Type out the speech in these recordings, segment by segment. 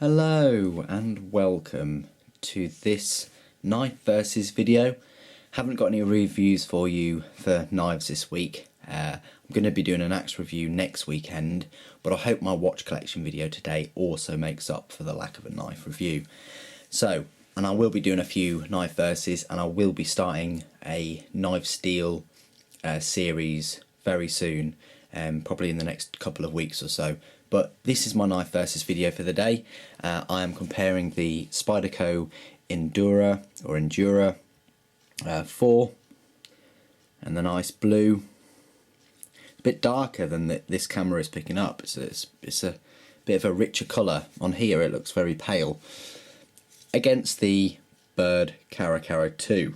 Hello and welcome to this knife versus video. Haven't got any reviews for you for knives this week. I'm going to be doing an axe review next weekend, but I hope my watch collection video today also makes up for the lack of a knife review. So, and I will be doing a few knife versus, and I will be starting a knife steel series very soon, probably in the next couple of weeks or so. But this is my knife versus video for the day. I am comparing the Spyderco Endura 4 and the nice blue. It's a bit darker than this camera is picking up. It's a bit of a richer colour. On here it looks very pale. Against the Byrd Cara Cara 2.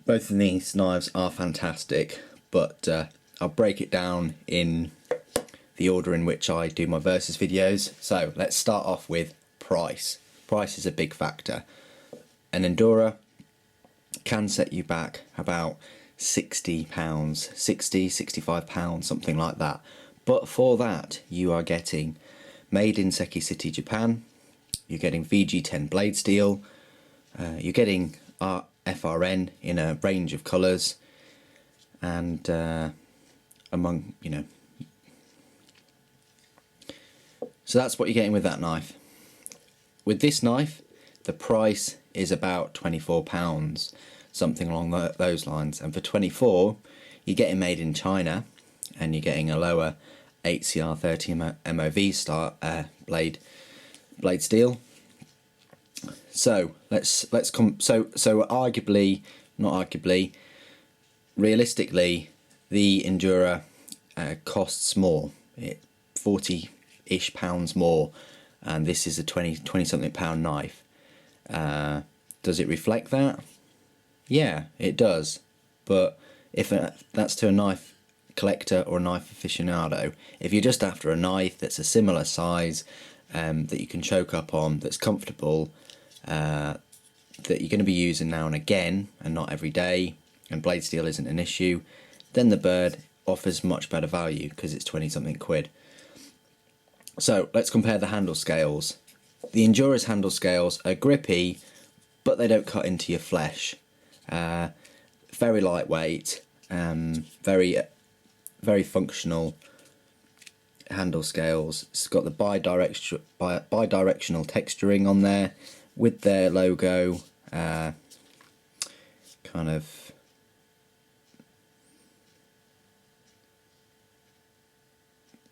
Both of these knives are fantastic, but I'll break it down in the order in which I do my versus videos. So let's start off with price. Price is a big factor. An Endura can set you back about £60, £65, something like that. But for that you are getting made in Seki City, Japan. You're getting VG10 blade steel. You're getting FRN in a range of colours, and among, you know. So that's what you're getting with that knife. With this knife, the price is about £24, something along those lines. And for 24, you're getting made in China, and you're getting a lower 8CR30 MOV blade steel. So arguably, not arguably, realistically, the Endura costs more. 40-ish pounds more, and this is a 20 something pound knife. Does it reflect that? Yeah, it does. But if that's to a knife collector or a knife aficionado, if you're just after a knife that's a similar size, that you can choke up on, that's comfortable, that you're going to be using now and again and not every day, and blade steel isn't an issue, then the Byrd offers much better value because it's 20 something quid. So let's compare the handle scales. The Endura's handle scales are grippy, but they don't cut into your flesh. Very lightweight, very functional handle scales. It's got the bidirectional texturing on there with their logo kind of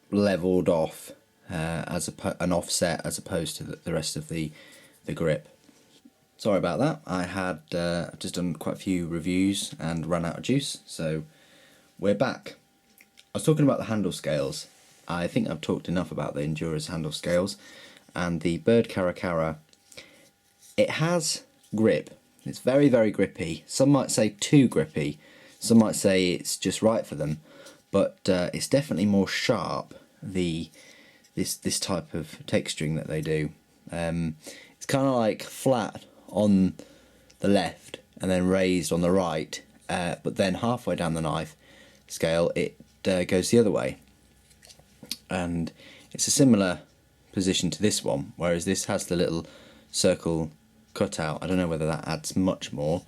leveled off as an offset, as opposed to the rest of the grip. Sorry about that. I've just done quite a few reviews and run out of juice, so we're back. I was talking about the handle scales. I think I've talked enough about the Endura's handle scales. And the Byrd Cara Cara, it has grip. It's very, very grippy. Some might say too grippy. Some might say it's just right for them. But it's definitely more sharp, this type of texturing that they do. It's kind of like flat on the left and then raised on the right, but then halfway down the knife scale it goes the other way. And it's a similar position to this one, whereas this has the little circle cutout. I don't know whether that adds much more,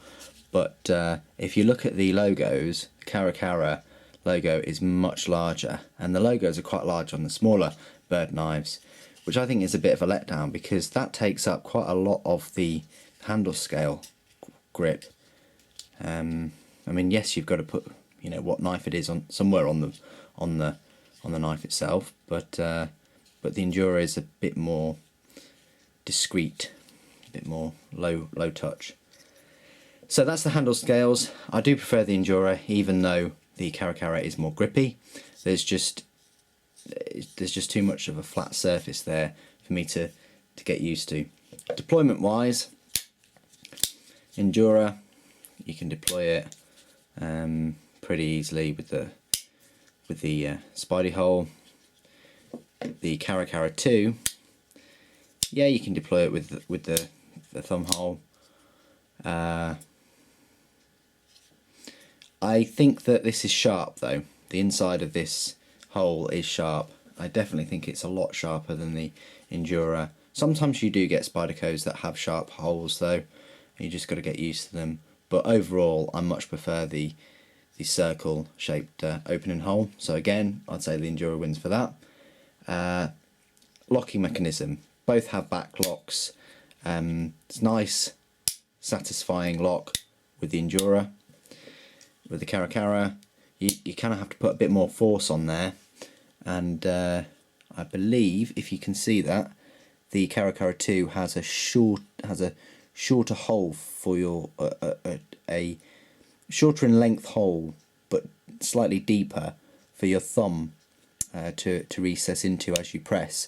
but if you look at the logos, the Cara Cara logo is much larger, and the logos are quite large on the smaller Byrd knives, which I think is a bit of a letdown because that takes up quite a lot of the handle scale grip. I mean, yes, you've got to put, you know, what knife it is on somewhere on the knife itself, but the Endura is a bit more discreet, a bit more low touch. So that's the handle scales. I do prefer the Endura, even though the Cara Cara is more grippy. There's just too much of a flat surface there for me to get used to. Deployment wise, Endura, you can deploy it pretty easily with the Spidey hole. The Cara Cara 2, yeah, you can deploy it with the thumb hole. I think that this is sharp though. The inside of this hole is sharp. I definitely think it's a lot sharper than the Endura. Sometimes you do get Spydercos that have sharp holes though, and you just got to get used to them. But overall, I much prefer the circle shaped opening hole. So again, I'd say the Endura wins for that. Locking mechanism. Both have back locks. It's nice, satisfying lock with the Endura. With the Cara Cara, you kind of have to put a bit more force on there, and I believe, if you can see that, the Cara Cara 2 has a shorter hole for your a shorter in length hole, but slightly deeper for your thumb to recess into as you press,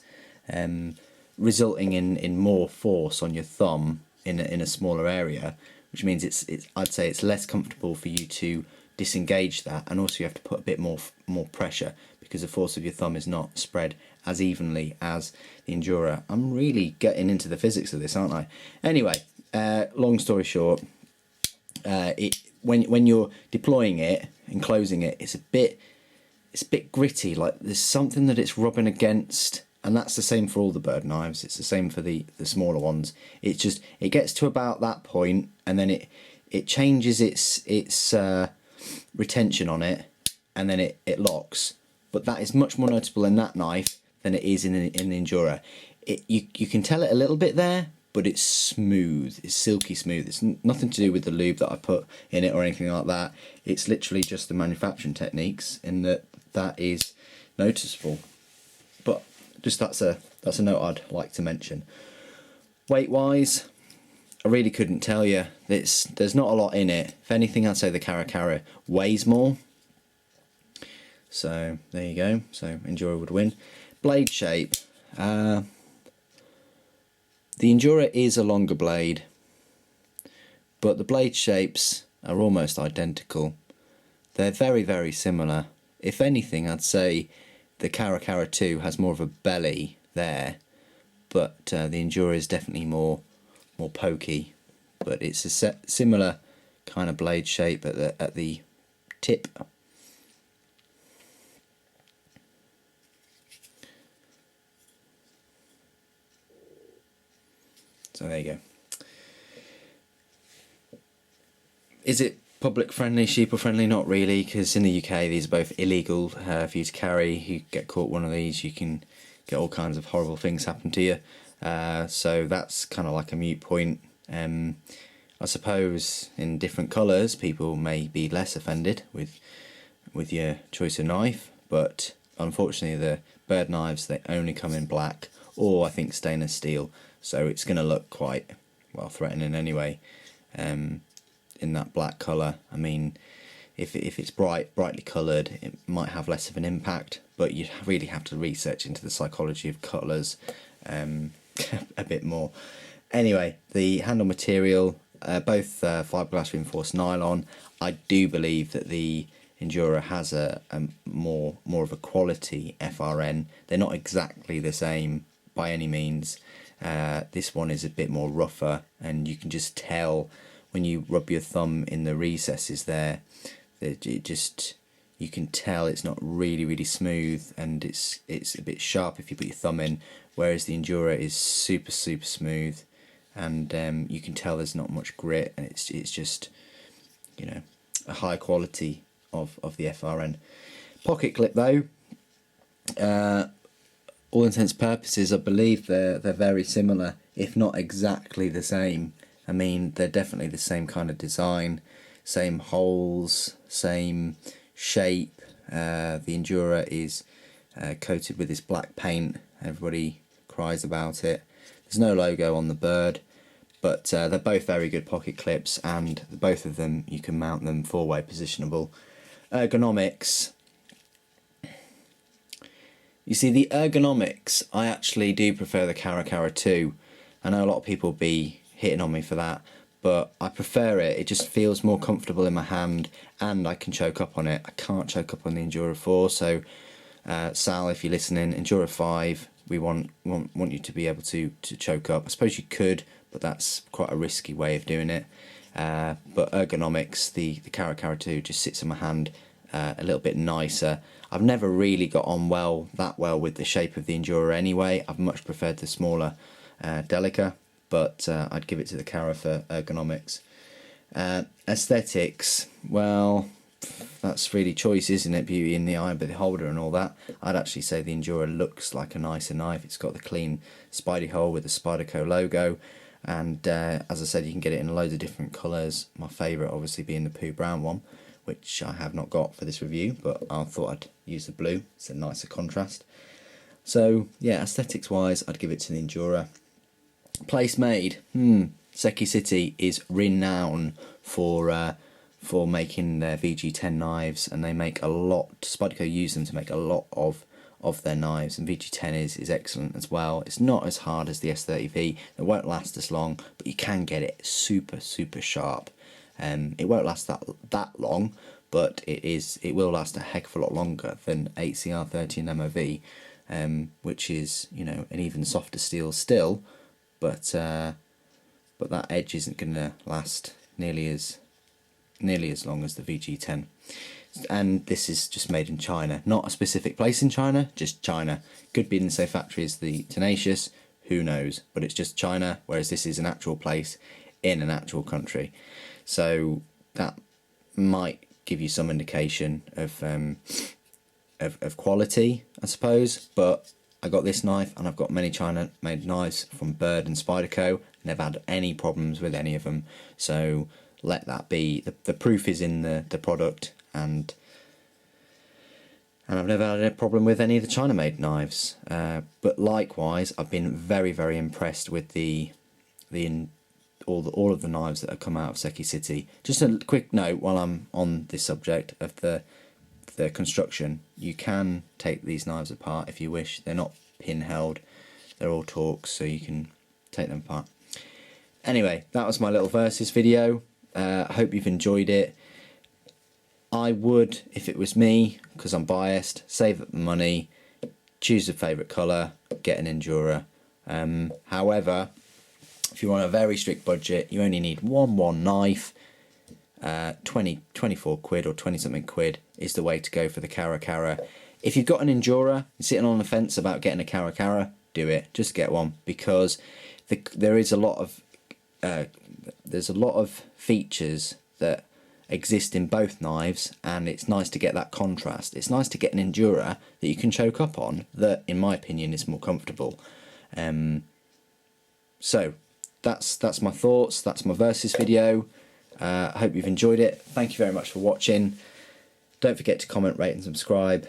resulting in more force on your thumb in a smaller area, which means I'd say it's less comfortable for you to disengage that, and also you have to put a bit more pressure because the force of your thumb is not spread as evenly as the Endura. I'm really getting into the physics of this, aren't I? Anyway, long story short, when you're deploying it and closing it, it's a bit gritty. Like there's something that it's rubbing against, and that's the same for all the Byrd knives. It's the same for the smaller ones. It's just, it gets to about that point, and then it changes its retention on it, and then it locks. But that is much more noticeable in that knife than it is in the Endura. You can tell it a little bit there, but it's smooth. It's silky smooth. It's nothing to do with the lube that I put in it or anything like that. It's literally just the manufacturing techniques in that is noticeable. But just that's a note I'd like to mention. Weight wise, I really couldn't tell you. There's not a lot in it. If anything, I'd say the Cara Cara weighs more. So there you go. So Endura would win. Blade shape. The Endura is a longer blade, but the blade shapes are almost identical. They're very, very similar. If anything, I'd say the Cara Cara 2 has more of a belly there, but the Endura is definitely more pokey. But it's a similar kind of blade shape at the tip. So there you go. Is it public friendly, sheeple friendly? Not really, because in the UK these are both illegal for you to carry. You get caught one of these, you can get all kinds of horrible things happen to you. So that's kind of like a moot point. I suppose in different colours people may be less offended with your choice of knife, but unfortunately the Byrd knives, they only come in black, or I think stainless steel, so it's going to look quite, well, threatening anyway, in that black colour. I mean, if it's brightly coloured, it might have less of an impact, but you really have to research into the psychology of colours a bit more. Anyway, the handle material, both fiberglass reinforced nylon. I do believe that the Endura has a more of a quality FRN. They're not exactly the same by any means. This one is a bit more rougher, and you can just tell when you rub your thumb in the recesses there, you can tell it's not really smooth, and it's a bit sharp if you put your thumb in, whereas the Endura is super smooth, and you can tell there's not much grit, and it's just, you know, a high quality of the FRN. Pocket clip though, all intents and purposes, I believe they're very similar, if not exactly the same. I mean, they're definitely the same kind of design, same holes, same shape. The Endura is coated with this black paint. Everybody cries about it. There's no logo on the Byrd, but they're both very good pocket clips, and both of them, you can mount them 4-way positionable. Ergonomics. You see, the ergonomics, I actually do prefer the Cara Cara 2. I know a lot of people be hitting on me for that, but I prefer it. It just feels more comfortable in my hand, and I can choke up on it. I can't choke up on the Endura 4, so Sal, if you're listening, Endura 5, we want you to be able to choke up. I suppose you could, but that's quite a risky way of doing it. But ergonomics, the Cara Cara 2 just sits in my hand a little bit nicer. I've never really got on that well with the shape of the Endura anyway. I've much preferred the smaller Delica, but I'd give it to the Cara for ergonomics. Aesthetics, well, that's really choice, isn't it? Beauty in the eye of the beholder and all that. I'd actually say the Endura looks like a nicer knife. It's got the clean Spidey hole with the Spyderco logo, and as I said, you can get it in loads of different colours. My favourite obviously being the poo brown one, which I have not got for this review, but I thought I'd use the blue. It's a nicer contrast. So yeah, aesthetics wise, I'd give it to the Endura. Place made, Seki City is renowned for making their VG10 knives, and they make a lot. Spyderco use them to make a lot of their knives, and VG10 is excellent as well. It's not as hard as the S30V. It won't last as long, but you can get it super sharp. It won't last that long, but it will last a heck of a lot longer than 8CR30 and MOV, which is, you know, an even softer steel still, but that edge isn't going to last nearly as long as the VG10. And this is just made in China, not a specific place in China, just China. Could be in the same factory as the Tenacious, who knows, but it's just China, whereas this is an actual place in an actual country. So that might give you some indication of quality, I suppose. But I got this knife, and I've got many China-made knives from Byrd and Spyderco. Never had any problems with any of them. So let that be. The proof is in the product, and I've never had a problem with any of the China-made knives. But likewise, I've been very impressed with all of the knives that have come out of Seki City. Just a quick note while I'm on this subject of the construction. You can take these knives apart if you wish. They're not pin held. They're all Torx, so you can take them apart. Anyway, that was my little versus video. I hope you've enjoyed it. I would, if it was me, because I'm biased, save up the money, choose a favourite colour, get an Endura. However, if you're on a very strict budget, you only need one knife. 24 quid or 20 something quid is the way to go for the Cara Cara. If you've got an Endura, you're sitting on the fence about getting a Cara Cara, do it. Just get one, because there's a lot of features that exist in both knives, and it's nice to get that contrast. It's nice to get an Endura that you can choke up on, that in my opinion is more comfortable. So that's my thoughts. That's my versus video. I hope you've enjoyed it. Thank you very much for watching. Don't forget to comment, rate and subscribe.